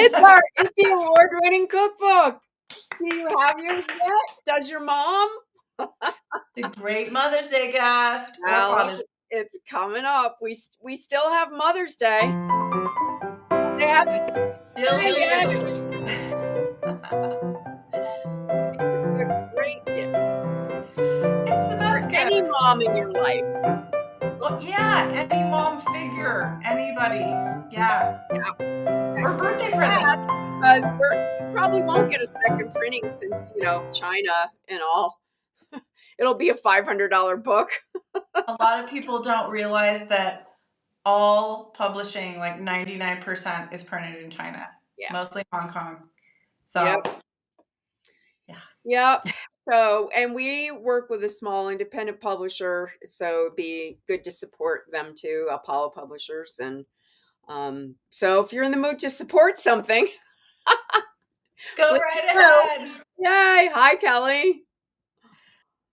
It's the award-winning cookbook. Do you have yours yet? Does your mom? The great Mother's Day gift. Well, Or Father's. it's coming up. We still have Mother's Day. They have Still yet. It's A great gift the for best gift. any mom in your life. Well, yeah, any mom figure, anybody. Yeah. Or birthday present. Because we probably won't get a second printing since, China and all. It'll be a $500 book. A lot of people don't realize that all publishing, like 99%, is printed in China. Yeah. Mostly Hong Kong. So, Yep. Yep. So, and we work with a small independent publisher, so it'd be good to support them too, Apollo Publishers. And so if you're in the mood to support something, go right ahead. Yay. Hi, Kelly.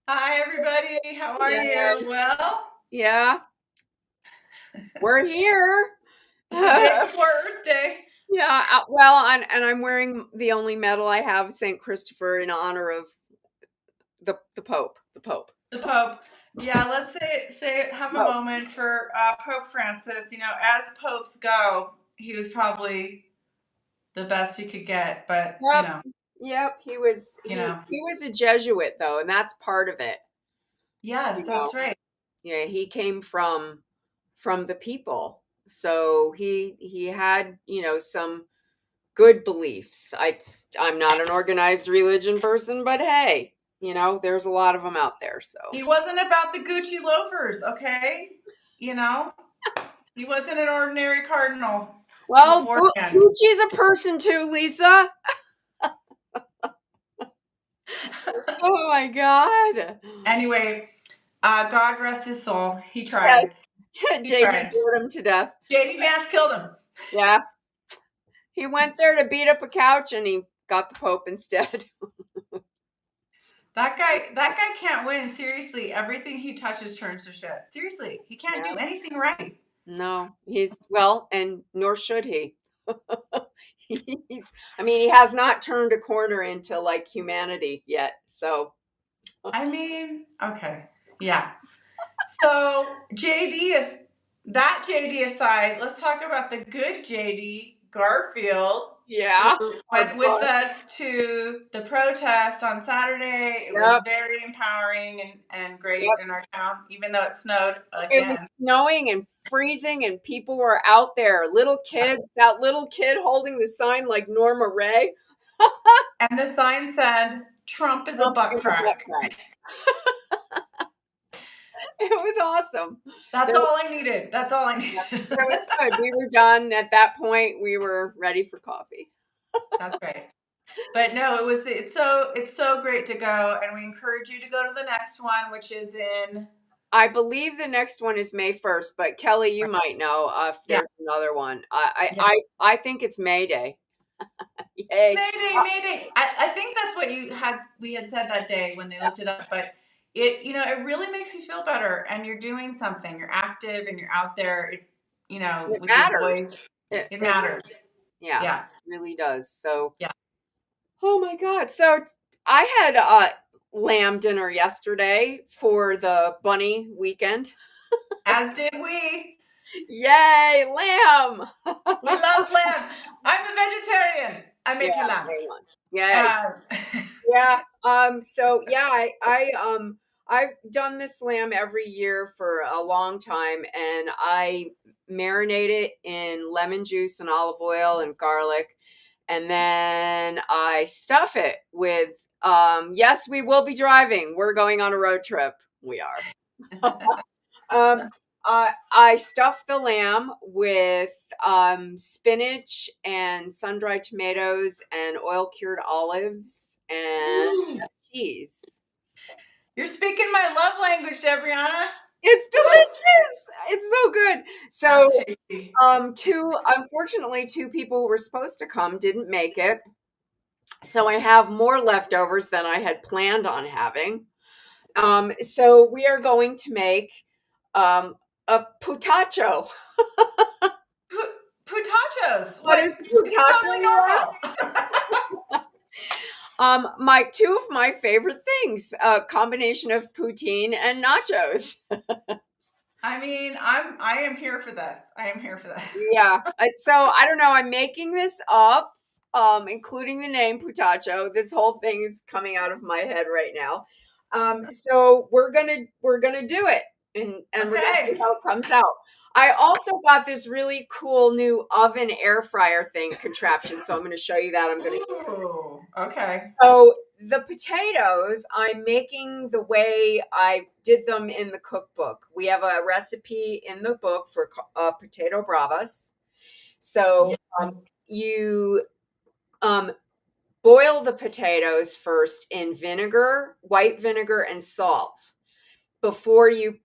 Hi, everybody. How are you? Well? Yeah. We're here. It's the day before Earth Day. Yeah. Well, and I'm wearing the only medal I have, St. Christopher, in honor of the Pope. The Pope. The Pope. Yeah, let's have a moment for Pope Francis. As popes go, he was probably the best you could get, but Yep, he was he was a Jesuit though, and that's part of it. Yes, that's right. Yeah, he came from the people. So he had, some good beliefs. I'm not an organized religion person, but hey, there's a lot of them out there. So he wasn't about the Gucci loafers, okay? He wasn't an ordinary cardinal. Well, Gucci's a person too, Lisa. Oh my God. Anyway, God rest his soul. He tried. Yes. JD bored him to death. JD Vance killed him. Yeah. He went there to beat up a couch and he got the Pope instead. That guy can't win. Seriously, everything he touches turns to shit. Seriously, he can't do anything right. No, and nor should he. He has not turned a corner into like humanity yet. So, okay. Yeah. So JD aside, let's talk about the good JD, Garfield. Yeah. Who went with us to the protest on Saturday. It was very empowering and great in our town, even though it snowed again. It was snowing and freezing and people were out there. Little kids, that little kid holding the sign like Norma Ray. And the sign said, "Trump is a butt crack." It was awesome. That's all I needed. It was good. We were done at that point. We were ready for coffee. That's right. But no, it's so great to go, and we encourage you to go to the next one, which is in. I believe the next one is May 1st, but Kelly, you might know if there's another one. I think it's May Day. Yay. May Day. I think that's what we had said that day when they looked it up, but it really makes you feel better, and you're doing something. You're active and you're out there. It matters. It matters. Yeah, it really does. So yeah. Oh my God. So I had lamb dinner yesterday for the bunny weekend. As did we. Yay, lamb. We love lamb. I'm a vegetarian. I make you lamb. Yeah. So yeah, I've done this lamb every year for a long time, and I marinate it in lemon juice and olive oil and garlic. And then I stuff it with, yes, we will be driving. We're going on a road trip. We are. I stuff the lamb with spinach and sun-dried tomatoes and oil-cured olives and cheese. You're speaking my love language, Debrianna. It's delicious. It's so good. So, unfortunately, two people who were supposed to come didn't make it. So I have more leftovers than I had planned on having. So we are going to make a POUT-ACHO. POUT-ACHOs. What What? is It's totally poutacho, you normal. my two of my favorite things, a combination of poutine and nachos. I mean, I am here for this. I am here for this. Yeah. So I don't know. I'm making this up, including the name poutacho. This whole thing is coming out of my head right now. So we're gonna do it, and we're gonna see Okay. how it comes out. I also got this really cool new oven air fryer thing contraption, so I'm going to show you that. I'm going to. Ooh, okay. So the potatoes, I'm making the way I did them in the cookbook. We have a recipe in the book for potato bravas. So Yeah. you um, boil the potatoes first in vinegar, white vinegar, and salt before you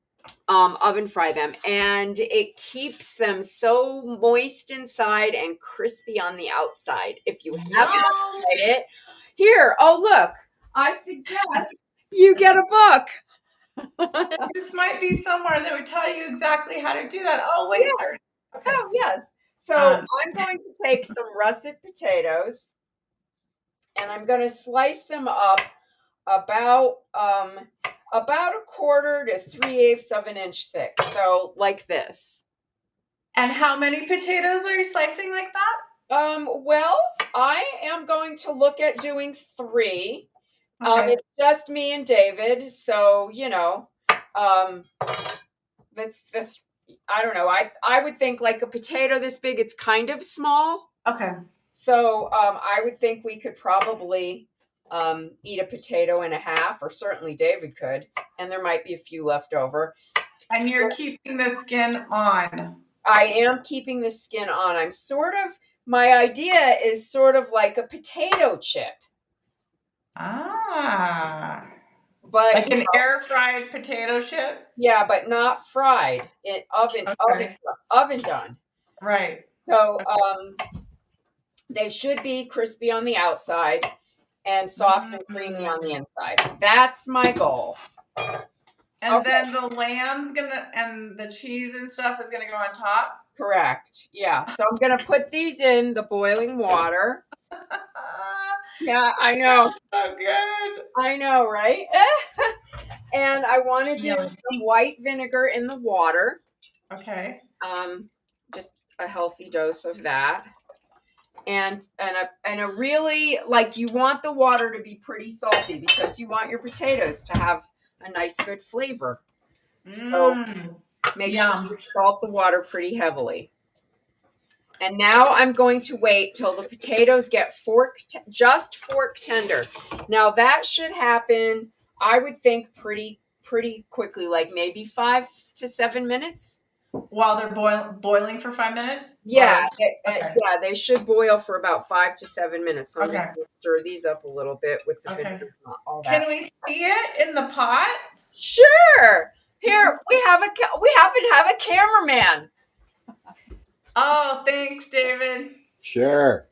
oven fry them, and it keeps them so moist inside and crispy on the outside. If you haven't Yum. tried it, here, oh look, I suggest you get a book. This might be somewhere that would tell you exactly how to do that. Oh, wait, Yes. there. Okay. Oh, yes. So Um, I'm going to take some russet potatoes and I'm going to slice them up about about a quarter to 3/8 of an inch thick. So like this. and how many potatoes are you slicing like that? Well, I am going to look at doing three. Okay. It's just me and David, so um, that's the. I don't know. I would think like a potato this big. It's kind of small, Okay. so I would think we could probably eat a potato and a half, or certainly David could, and there might be a few left over. And you're keeping the skin on. I am keeping the skin on. My idea is sort of like a potato chip. Ah. But Like an air fried potato chip? yeah, but not fried. It Okay. oven done. Right. So they should be crispy on the outside and soft and creamy on the inside. That's my goal. And Okay, then the lamb's gonna, and the cheese and stuff is gonna go on top. correct. Yeah. So I'm gonna put these in the boiling water. Yeah, I know. So good. I know, right? And I want to do Yum. some white vinegar in the water. Okay. Just a healthy dose of that. And a really, like, you want the water to be pretty salty because you want your potatoes to have a nice good flavor. So make sure Yum. you salt the water pretty heavily. And now I'm going to wait till the potatoes get just fork tender. Now that should happen, I would think, pretty quickly, like maybe 5 to 7 minutes. While they're boiling for 5 minutes? Yeah, Or okay. yeah, they should boil for about 5 to 7 minutes. So I'm just Okay. going to stir these up a little bit with the Okay. vinegar, all that. Can we see it in the pot? Sure. Here we happen to have a cameraman. Oh, thanks, David. Sure.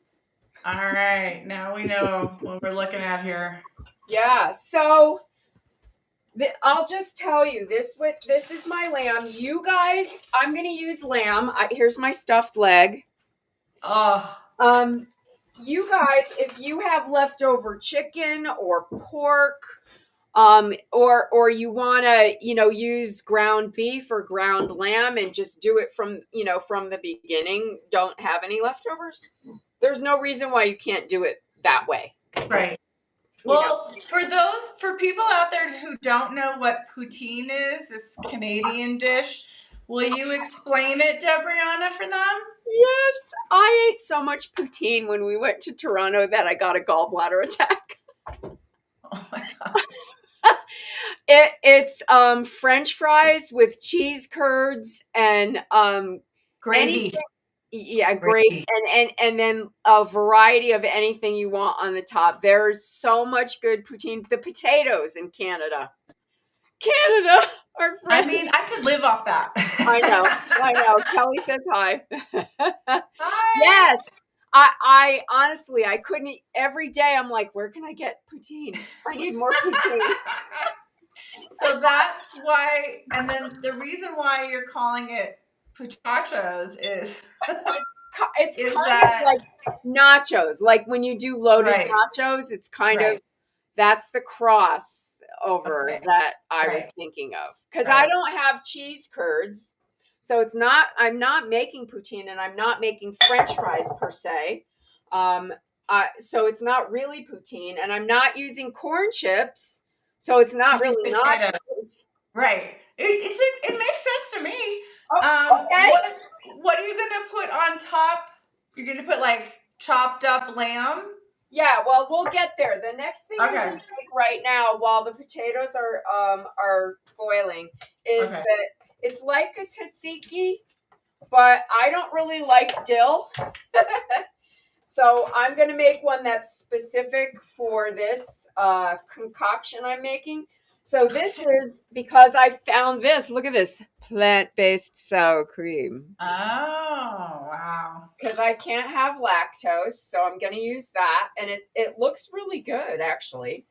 All right. Now we know what we're looking at here. Yeah. So I'll just tell you this is my lamb. You guys, I'm going to use lamb. Here's my stuffed leg. Oh. You guys, if you have leftover chicken or pork, or you want to, use ground beef or ground lamb and just do it from the beginning, don't have any leftovers, there's no reason why you can't do it that way. Right. Well, for people out there who don't know what poutine is, this Canadian dish, will you explain it, Debrianna, for them? Yes, I ate so much poutine when we went to Toronto that I got a gallbladder attack. Oh my god. It's French fries with cheese curds and Gravy. yeah, great, and then a variety of anything you want on the top. There's so much good poutine. The potatoes in Canada are I French. mean, I could live off that. I know. Kelly says hi. Hi. Yes. I honestly, I couldn't. Every day I'm like, where can I get poutine? I need more poutine. So that's why, and then the reason why you're calling it poutachos is it's Is kind of that like nachos. Like when you do loaded right? nachos, it's kind of Right. that's the crossover Okay. that I was Right. thinking of because I Right. don't have cheese curds, so it's not. I'm not making poutine, and I'm not making French fries per se. Um, so it's not really poutine, and I'm not using corn chips, so it's not Just really potato. nachos. Right. It makes sense to me. Oh, okay. What are you gonna put on top? You're gonna put like chopped up lamb. Yeah, well, we'll get there. The next thing I'm going Okay. to make right now, while the potatoes are boiling, is Okay. that it's like a tzatziki, but I don't really like dill. So I'm going to make one that's specific for this concoction I'm making. So this Okay. is because I found this. Look at this plant-based sour cream. Oh, wow. Because I can't have lactose, so I'm going to use that. And it looks really good, actually.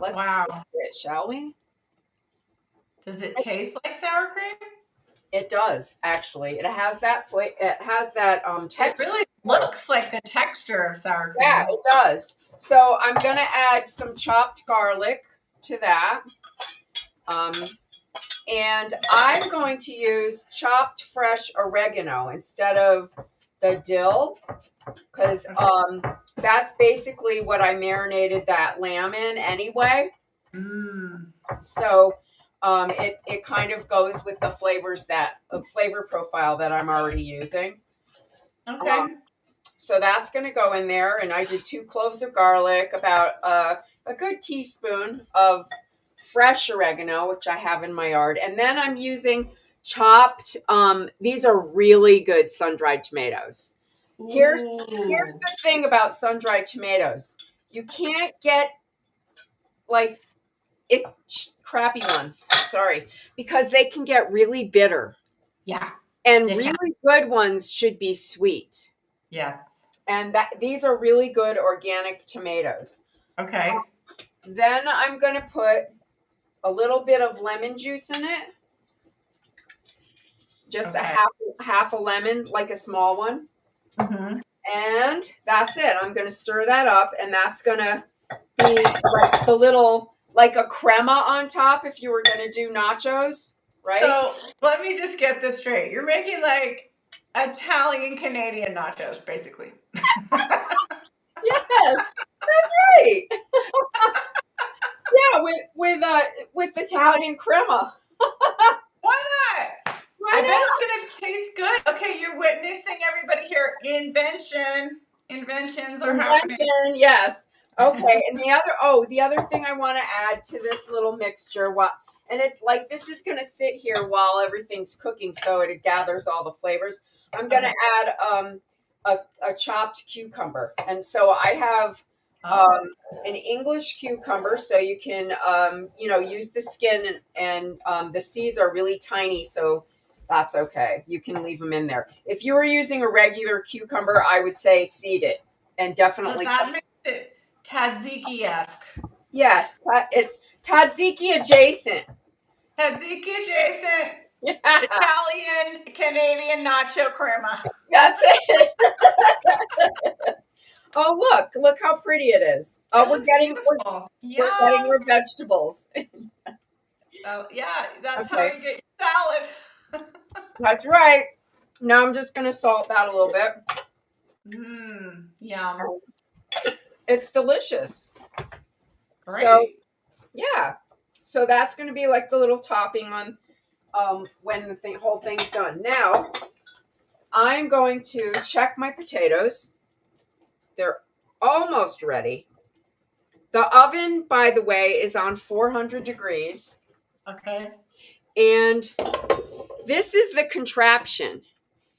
Let's taste Wow. it, shall we? Does it taste like sour cream? It does, actually. It has that it has that It texture really to it. looks like the texture of sour Yeah, cream. it does. So I'm going to add some chopped garlic to that. Um, and I'm going to use chopped fresh oregano instead of the dill because Okay. that's basically what I marinated that lamb in anyway. Mm. So it kind of goes with the flavors that a flavor profile that I'm already using. Okay. So that's going to go in there, and I did 2 cloves of garlic, about a good teaspoon of fresh oregano, which I have in my yard, and then I'm using chopped. These are really good sun-dried tomatoes. Here's Ooh. the thing about sun-dried tomatoes: you can't get like it crappy ones. Sorry, because they can get really bitter, Yeah, and they can. really good ones should be sweet. Yeah. And that these are really good organic tomatoes. Okay. Then I'm going to put a little bit of lemon juice in it, just a Okay. half a lemon, like a small one. Mm-hmm. And that's it. I'm going to stir that up, and that's going to be like the little, like a crema on top if you were going to do nachos, right? So let me just get this straight. You're making like Italian Canadian nachos, basically. Yes, that's right. Yeah, with Italian crema. Why not? Why I bet not? it's gonna taste good. Okay, you're witnessing everybody here. Inventions are happening. Invention, yes. Okay, and the other thing I want to add to this little mixture, and it's like this is going to sit here while everything's cooking, so it gathers all the flavors. I'm going to Okay. add a chopped cucumber, and so I have Oh, um, an English cucumber, so you can use the skin and the seeds are really tiny, so that's okay. You can leave them in there. If you were using a regular cucumber, I would say seed it and so definitely. that makes it tzatziki-esque. Yes, it's tzatziki adjacent. Tzatziki adjacent Yeah, Italian Canadian nacho crema. that's it. Oh, look how pretty it is. It Oh, looks beautiful. we're getting Yum. our vegetables. Oh yeah, that's how Okay, you get your salad. that's right. Now I'm just gonna salt that a little bit. Yum. It's delicious. So Great. yeah, so that's gonna be like the little topping on when the whole thing's done. Now I'm going to check my potatoes. They're almost ready. The oven, by the way, is on 400 degrees. Okay. And this is the contraption.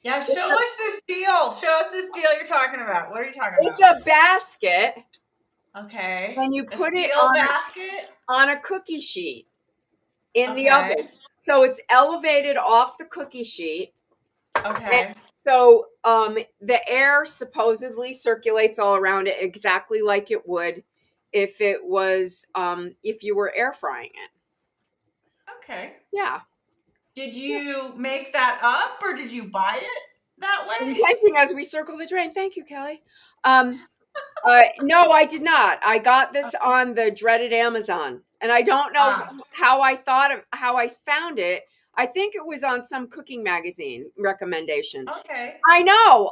Yeah, show us this deal. Show us this deal you're talking about. What are you talking It's about? a basket, Okay. and you A put it steel basket? on a cookie sheet in the Okay. oven. So it's elevated off the cookie sheet. And Okay. so the air supposedly circulates all around it exactly like it would if it was if you were air frying it. Okay. Yeah. Did you make that up or did you buy it? that way? Repenting as we circle the drain. Thank you, Kelly. No, I did not. I got this on the dreaded Amazon, and I don't know Ah, how I found it. I think it was on some cooking magazine recommendation. okay. I know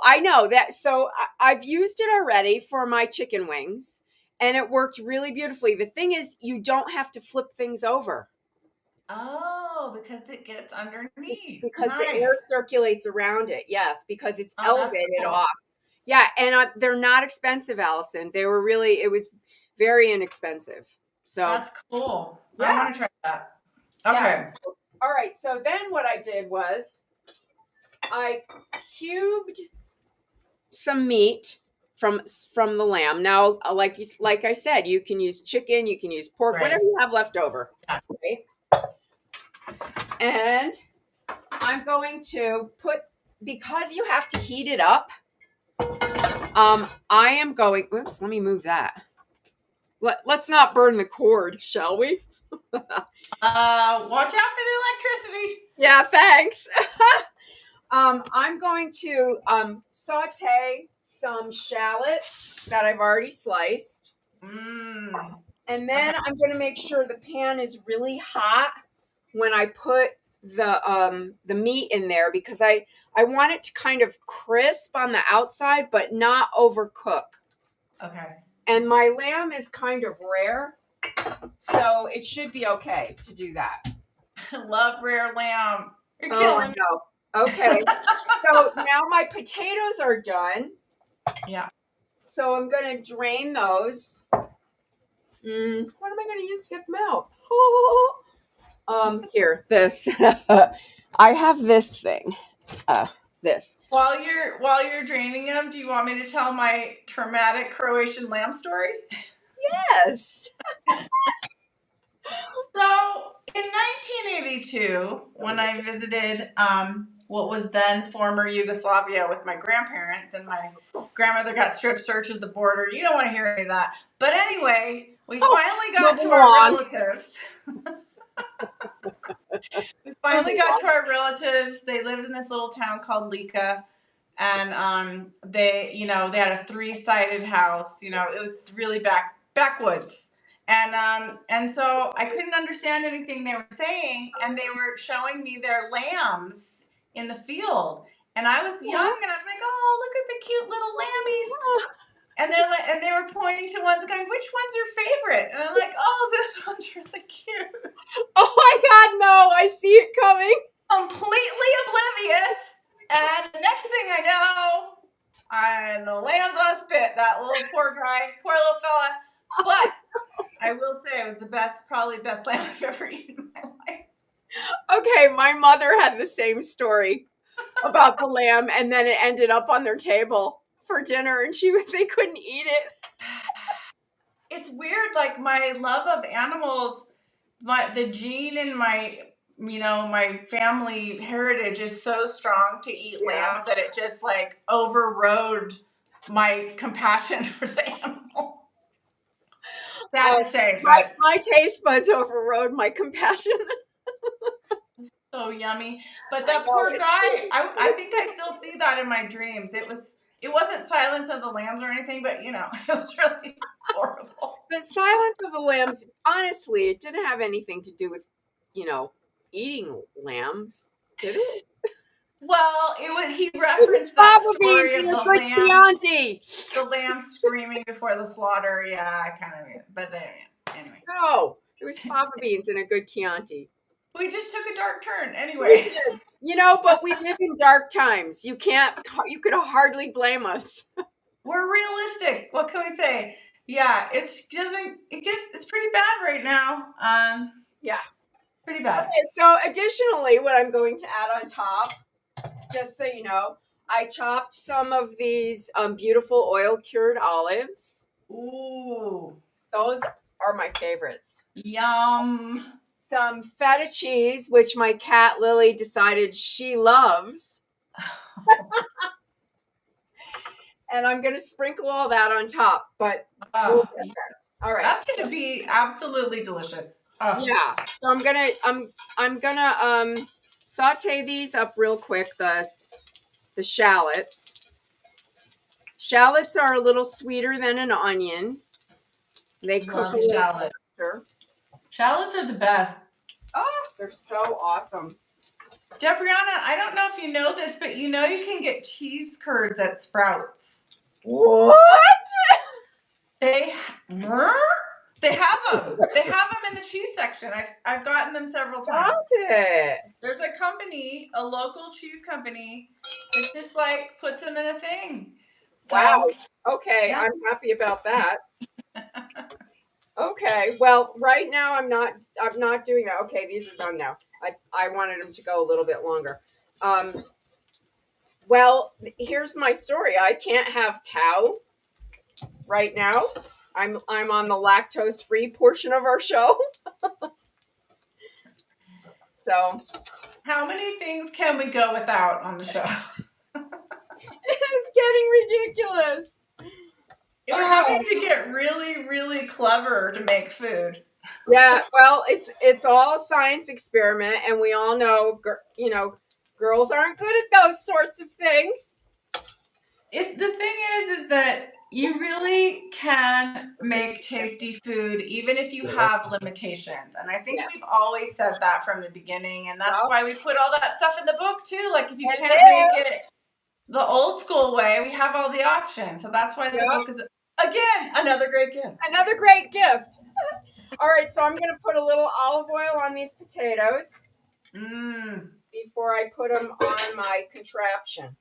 that. So I've used it already for my chicken wings, and it worked really beautifully. The thing is, you don't have to flip things over Oh, because it gets underneath. because the Nice. air circulates around it. Yes, because it's Oh, that's elevated cool. off. Yeah, and they're not expensive, Allison. They were really, it was very inexpensive. So, That's cool. yeah, I want to try that. yeah. Okay. All right. So then what I did was I cubed some meat from the lamb. Now, like I said, you can use chicken, you can use pork, Right. whatever you have left over. Yeah. Okay? And I'm going to put, because you have to heat it up, I am going, oops, let me move that. Let's not burn the cord, shall we? Watch out for the electricity. Yeah, thanks. I'm going to saute some shallots that I've already sliced. Mmm. And then I'm going to make sure the pan is really hot when I put the meat in there, because I want it to kind of crisp on the outside but not overcook. Okay. And my lamb is kind of rare, so it should be okay to do that. Love rare lamb. You're Oh, I killing me. know. Okay. So now my potatoes are done. Yeah. So I'm going to drain those. What am I going to use to get them out? Here, this. I have this thing. This. While you're draining them, do you want me to tell my traumatic Croatian lamb story? Yes. So in 1982, when I visited what was then former Yugoslavia with my grandparents, and my grandmother got strip searched at the border. You don't want to hear any of that. But anyway, we Oh, finally got to moving our along. relatives. We finally Moving got along. to our relatives. They lived in this little town called Lika. And they had a three-sided house. It was really backwoods. And so I couldn't understand anything they were saying, and they were showing me their lambs in the field. And I was young, and I was like, "Oh, look at the cute little lammies!" And they were pointing to ones, going, "Which one's your favorite?" And I'm like, "Oh, this one's really cute." Oh my God, no! I see it coming. Completely oblivious. And the next thing I know, the lamb's on a spit. That little poor guy, poor little fella. But I will say it was probably best lamb I've ever eaten in my life. Okay, my mother had the same story about the lamb, and then it ended up on their table for dinner, and they couldn't eat it. It's weird, like my love of animals, the gene in my family heritage is so strong to eat lamb that it just like overrode my compassion for the animal. Sad to say, but My taste buds overrode my compassion. so yummy. But I that know, poor it's guy, I think I still see that in my dreams. It wasn't Silence of the Lambs or anything, but it was really horrible. the Silence of the Lambs. Honestly, it didn't have anything to do with, eating lambs, did it? Well, he It was referenced that fava beans story of and a the good lambs, Chianti. the lambs screaming before the slaughter. Yeah, I kind of, but anyway. No, it was fava beans and a good Chianti. We just took a dark turn We anyway. did. But we live in dark times. You could hardly blame us. We're realistic. What can we say? Yeah, it's pretty bad right now. Yeah. Pretty bad. Okay, so additionally, what I'm going to add on top, just so you know, I chopped some of these beautiful oil-cured olives. Ooh. Those are my favorites. Yum. Some feta cheese, which my cat Lily decided she loves. And I'm going to sprinkle all that on top, but we'll get there. All right. That's going to be absolutely delicious. Yeah. So I'm gonna saute these up real quick. the shallots. Shallots are a little sweeter than an onion. They cook a Love little shallot. faster. Shallots are the best. Oh, they're so awesome. Debrianna, I don't know if you know this, but you know you can get cheese curds at Sprouts. What? They have them. They have them in the cheese section. I've gotten them several times. Stop it. There's a company, a local cheese company, that just like puts them in a thing. So, Wow. Okay, yeah. I'm happy about that. Okay, well, right now I'm not doing that. Okay, these are done now. I wanted them to go a little bit longer. Well, here's my story. I can't have cow right now. I'm on the lactose free portion of our show. So How many things can we go without on the show? it's getting ridiculous. We're having to get really, really clever to make food. Yeah, well, it's all a science experiment, and we all know, girls aren't good at those sorts of things. The thing is that you really can make tasty food even if you have limitations. And I think Yes. we've always said that from the beginning. And that's Yep. why we put all that stuff in the book too. Like if you And can't make it the old school way, we have all the options. So that's why the Yep. book is, again, another great gift. Another great gift. All right, so I'm going to put a little olive oil on these potatoes before I put them on my contraption.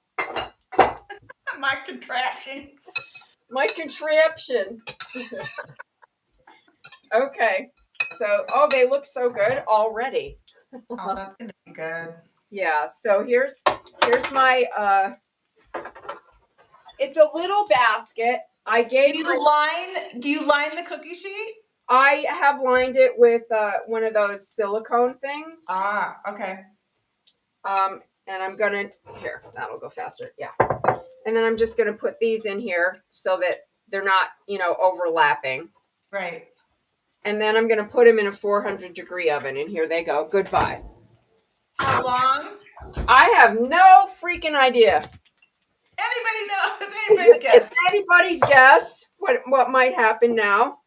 My contraption. My contraption. Okay. So, they look so good already. Oh, that's gonna be good. Yeah. So here's my. It's a little basket. Do you line the cookie sheet? I have lined it with one of those silicone things. Ah, okay. And I'm gonna that'll go faster. Yeah. And then I'm just gonna put these in here so that they're not, overlapping. Right. And then I'm gonna put them in a 400-degree oven, and here they go. Goodbye. How long? I have no freaking idea. Anybody know? It's anybody's guess. It's anybody's guess what might happen now.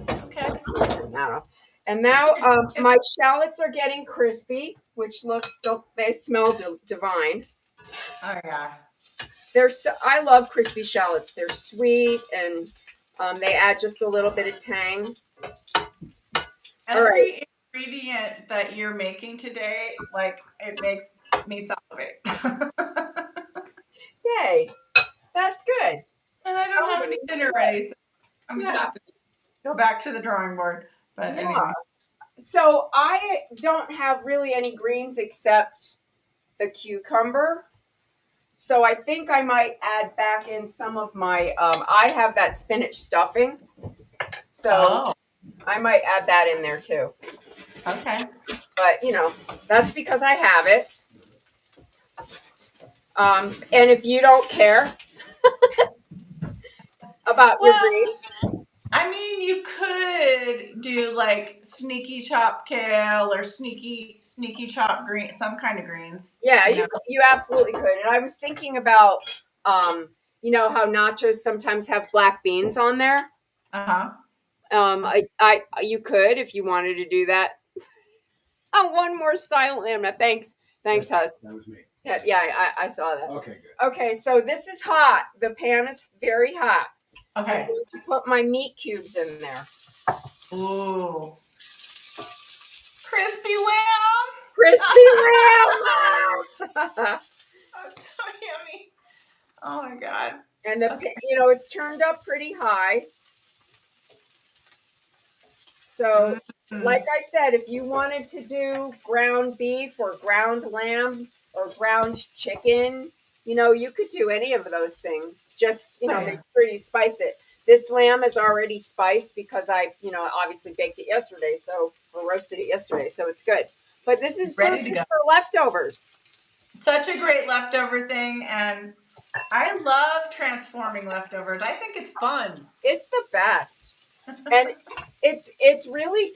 Okay. I don't know. And now my shallots are getting crispy, which they smell divine. Oh yeah. I love crispy shallots. They're sweet and they add just a little bit of tang. Every ingredient that you're making today, like it makes me salivate. Yay, that's good. And I don't have any dinner ready, so I'm gonna have to go back to the drawing board. But anyway. So I don't have really any greens except the cucumber. So I think I might add back in some of my, I have that spinach stuffing. So I might add that in there too. Okay. But, that's because I have it. And if you don't care about your greens. I mean, you could do like sneaky chopped kale or sneaky chopped green, some kind of greens. Yeah, you absolutely could. And I was thinking about, how nachos sometimes have black beans on there. You could if you wanted to do that. Oh, one more silent lamb. Thanks, Hus. That was me. Yeah, I saw that. Okay, good. Okay, so this is hot. The pan is very hot. Okay. I'm going to put my meat cubes in there. Ooh. Crispy lamb. Crispy lamb. That's so yummy. Oh my God. And it's turned up pretty high. So, like I said, if you wanted to do ground beef or ground lamb or ground chicken, you could do any of those things. Just, make sure you spice it. This lamb is already spiced because I, obviously baked it yesterday, or roasted it yesterday, so it's good. But this is ready to go for leftovers. Such a great leftover thing, and I love transforming leftovers. I think it's fun. It's the best. And it's really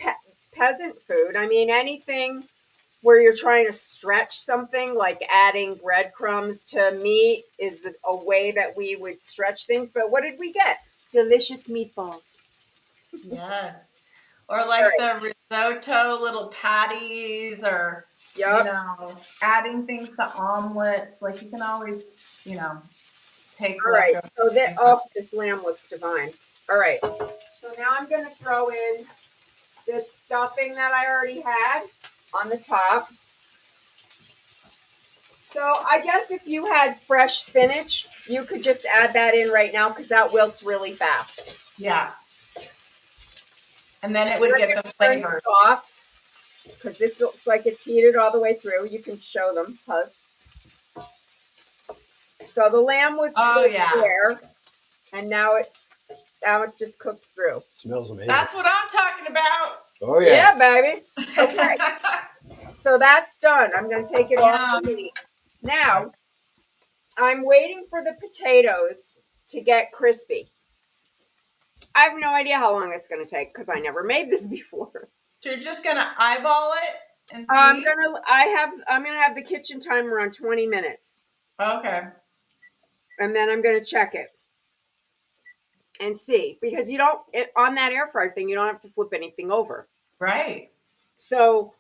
peasant food. I mean, anything where you're trying to stretch something, like adding breadcrumbs to meat is a way that we would stretch things. But what did we get? Delicious meatballs. Yes. Or All like right. the risotto little patties, or, Yep. adding things to omelets. Like you can always, you know, take All right. leftovers. So that, oh, this lamb looks divine. All right. So now I'm going to throw in this stuffing that I already had on the top. So I guess if you had fresh spinach, you could just add that in right now because that wilts really fast. Yeah. And then it We're would going get to the turn this flavor. off because this looks like it's heated all the way through. You can show them, Puz. So the lamb was Oh yeah. there, and now it's just cooked through. Smells amazing. That's what I'm talking about. Oh yeah. Yeah, baby. Okay. So that's done. I'm going to take it off the meat. Now, I'm waiting for the potatoes to get crispy. I have no idea how long that's going to take because I never made this before. So you're just gonna eyeball it and see? I'm gonna have the kitchen timer on 20 minutes, Okay. and then I'm gonna check it and see, because on that air fryer thing you don't have to flip anything over. Right. So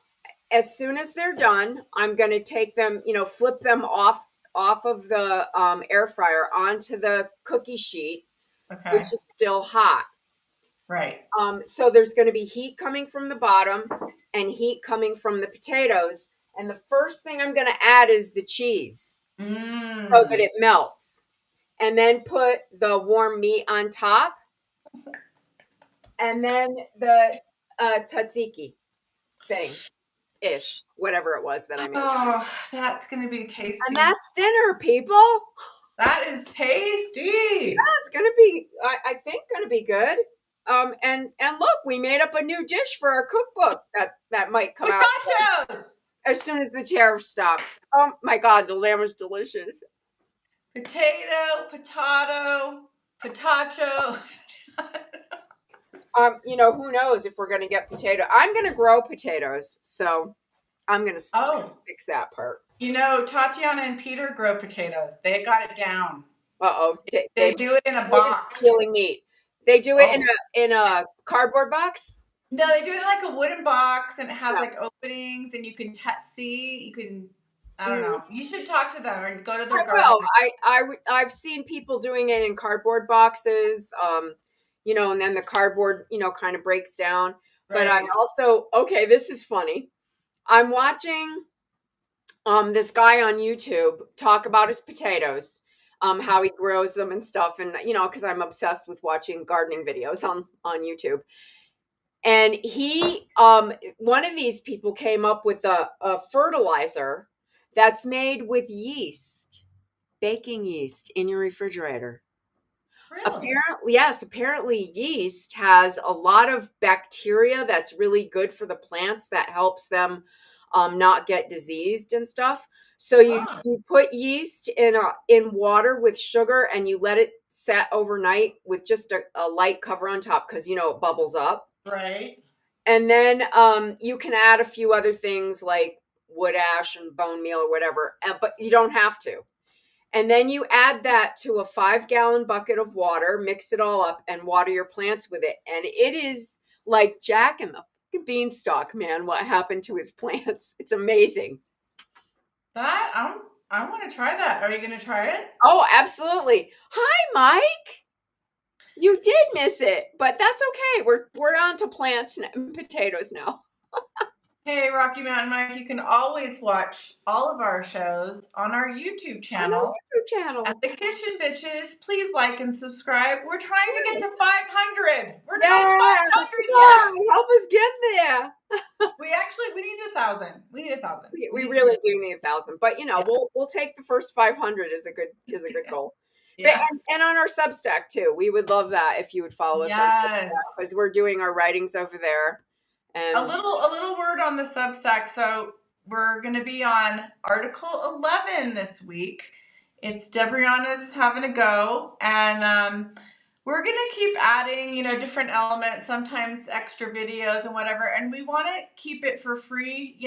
as soon as they're done, I'm gonna take them, flip them off of the air fryer onto the cookie sheet, Okay. which is still hot. Right. So there's going to be heat coming from the bottom and heat coming from the potatoes. And the first thing I'm going to add is the cheese so that it melts. And then put the warm meat on top. And then the tzatziki thing-ish, whatever it was that I made. Oh, that's going to be tasty. And that's dinner, people. That is tasty. That's going to be, I think, going to be good. And look, we made up a new dish for our cookbook that might come out Nachos. as soon as the tariffs stop. Oh my God, the lamb is delicious. Potato, POUT-ACHO. Who knows if we're going to get potato. I'm going to grow potatoes, so I'm going to fix that part. Tatiana and Peter grow potatoes. They got it down. Uh-oh. They do it in a box. Stealing meat. They do it in a cardboard box? No, they do it in like a wooden box, and it has like openings, and you can see. You can. I don't know. You should talk to them or go to their garden. I've seen people doing it in cardboard boxes, and then the cardboard, kind of breaks down. Right. But I also, this is funny. I'm watching this guy on YouTube talk about his potatoes, how he grows them and stuff. And, because I'm obsessed with watching gardening videos on YouTube. And he, one of these people came up with a fertilizer that's made with yeast, baking yeast in your refrigerator. Really? Apparently yeast has a lot of bacteria that's really good for the plants, that helps them not get diseased and stuff. So you put yeast in water with sugar, and you let it set overnight with just a light cover on top, because it bubbles up. Right. And then you can add a few other things like wood ash and bone meal or whatever, but you don't have to. And then you add that to a 5-gallon bucket of water, mix it all up, and water your plants with it. And it is like Jack and the Beanstalk, man, what happened to his plants. It's amazing. I want to try that. Are you going to try it? Oh, absolutely. Hi, Mike. You did miss it, but that's okay. We're on to plants and potatoes now. Hey, Rocky Mountain Mike, you can always watch all of our shows on our YouTube channel. At the Kitchen Bitches. Please like and subscribe. We're trying to get to 500. We're not 500 yet. Help us get there. We need 1,000. We need 1,000. We really do need 1,000, but we'll take the first 500 as a good goal. Yeah. And on our Substack too. We would love that if you would follow us on Substack, because we're doing our writings over there. And a little word on the Substack. So we're going to be on Article 11 this week. It's Debrianna's having a go, and we're going to keep adding, different elements, sometimes extra videos and whatever. And we want to keep it for free,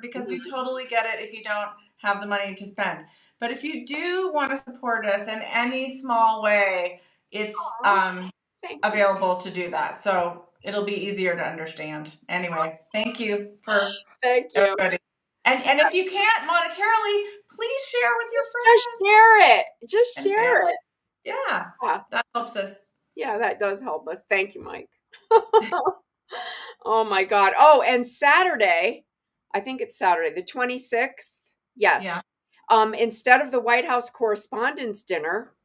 because we Mhm. totally get it if you don't have the money to spend. But if you do want to support us in any small way, it's Aw, thank you. available to do that. So it'll be easier to understand. Anyway, thank you for Thank you. everybody. And if you can't monetarily, please share with your Just friends share it. Just and share family. it. Yeah, Yeah. that helps us. Yeah, that does help us. Thank you, Mike. Oh my God. Oh, and Saturday, I think it's Saturday, the 26th. Yeah. Yes. Instead of the White House Correspondents' Dinner,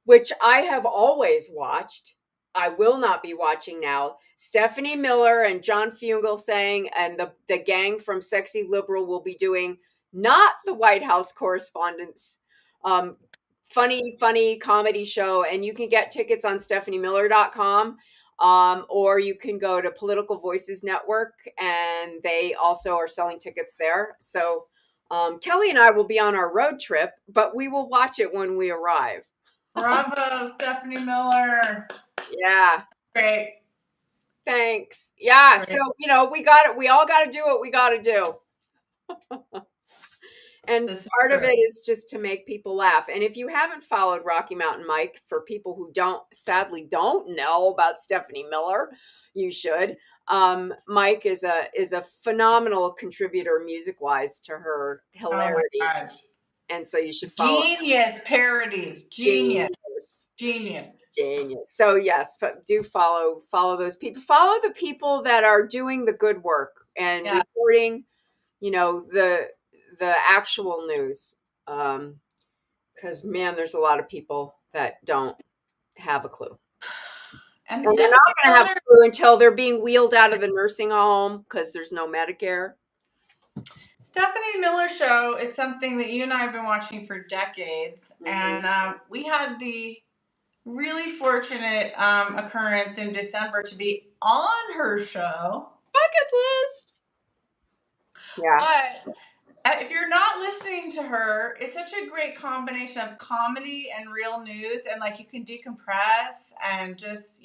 which I have always watched, I will not be watching now. Stephanie Miller and John Fugelsang and the gang from Sexy Liberal will be doing not the White House Correspondents' um, funny comedy show. And you can get tickets on stephaniemiller.com. Or you can go to Political Voices Network, and they also are selling tickets there. So Kelly and I will be on our road trip, but we will watch it when we arrive. Bravo, Stephanie Miller. Yeah. Great. Thanks. Yeah. So, Great. we got it. We all got to do what we got to do. And This is part of true. it is just to make people laugh. And if you haven't followed Rocky Mountain Mike, for people who sadly don't know about Stephanie Miller, you should. Mike is a phenomenal contributor music wise to her Oh my hilarity. God. And so you should follow. Genius parodies. Genius. Genius. Genius. Genius. So yes, do follow those people. Follow the people that are doing the good work and Yeah. reporting, the actual news. Because man, there's a lot of people that don't have a clue, And and they're Stephanie not going to have Miller. a clue until they're being wheeled out of the nursing home because there's no Medicare. Stephanie Miller show is something that you and I have been watching for decades, Hmm. and we had the really fortunate occurrence in December to be on her show. Bucket list. Yeah. But if you're not listening to her, it's such a great combination of comedy and real news, and like you can decompress and just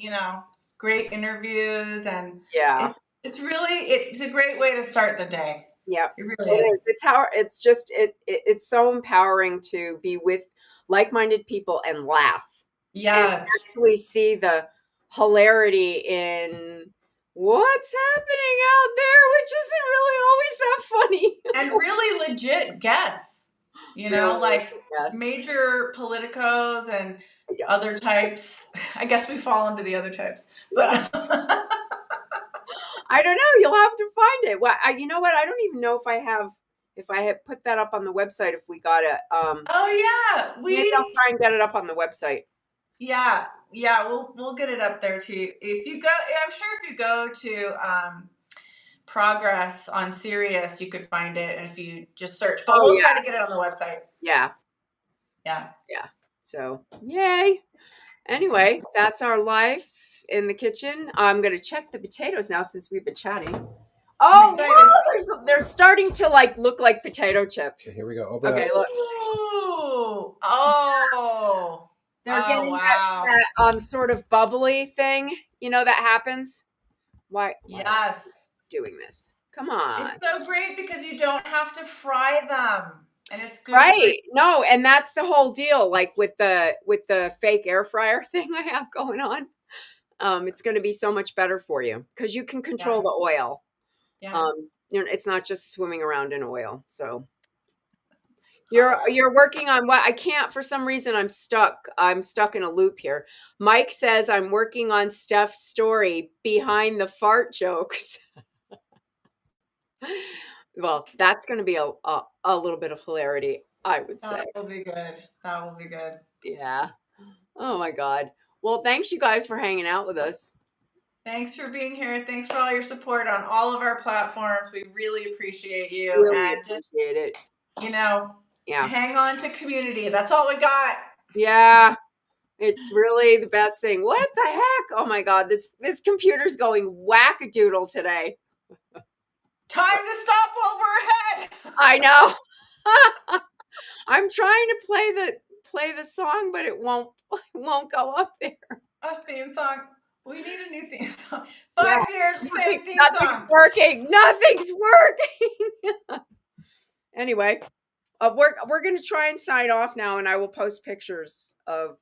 great interviews, and Yeah. it's a great way to start the day. Yep. It It really is. is. It's just it's so empowering to be with like-minded people and laugh and Yes. actually see the hilarity in what's happening out there, which isn't really always that funny. And really legit guests, Really, like yes. major politicos and I don't. other types. I guess we fall into the other types, Yeah. but I don't know. You'll have to find it. Well, you know what? I don't even know if I had put that up on the website. If we got it, oh yeah, maybe I'll try and get it up on the website. yeah, we'll get it up there too. If you go, I'm sure if you go to progress on Sirius, you could find it, and if you just search. But Oh we'll try yeah, to get it on the website. yeah, Yeah. yeah. So yay. Anyway, that's our life in the kitchen. I'm gonna check the potatoes now since we've been chatting. I'm Oh, excited. they're starting to look like potato chips. Okay, here we go. Open Okay, up. look, Ooh. Oh. they're Oh getting wow. that sort of bubbly thing, that happens. Why is Yes. it doing this? Come on. It's so great because you don't have to fry them, and it's gluten free. Right. No, and that's the whole deal. Like with the fake air fryer thing I have going on. It's going to be so much better for you because you can Yeah. control the oil. Yeah. It's not just swimming around in oil. So you're working on what I can't for some reason I'm stuck. I'm stuck in a loop here. Mike says I'm working on Steph's story behind the fart jokes. Well, that's going to be a little bit of hilarity, I would say. That will be good. That will be good. Yeah. Oh my God. Well, thanks you guys for hanging out with us. Thanks for being here. Thanks for all your support on all of our platforms. We really appreciate you. Really And just, appreciate it. Yeah. hang on to community. That's all we got. Yeah. It's really the best thing. What the heck? Oh my God. This computer's going wackadoodle today. Time to stop while we're ahead. I know. I'm trying to play the song, but it won't go up there. A theme song. We need a new theme song. Yeah, 5 years, same theme nothing's song. working. Nothing's working. Anyway, we're gonna try and sign off now, and I will post pictures of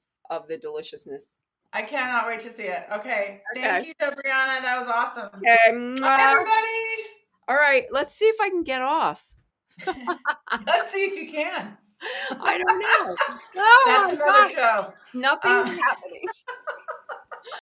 the deliciousness. I cannot wait to see it. Okay. Thank Okay. you, Debrianna. That was awesome. Okay. Bye, everybody. All right. Let's see if I can get off. Let's see if you can. I don't know. Oh That's my another gosh. show. Nothing's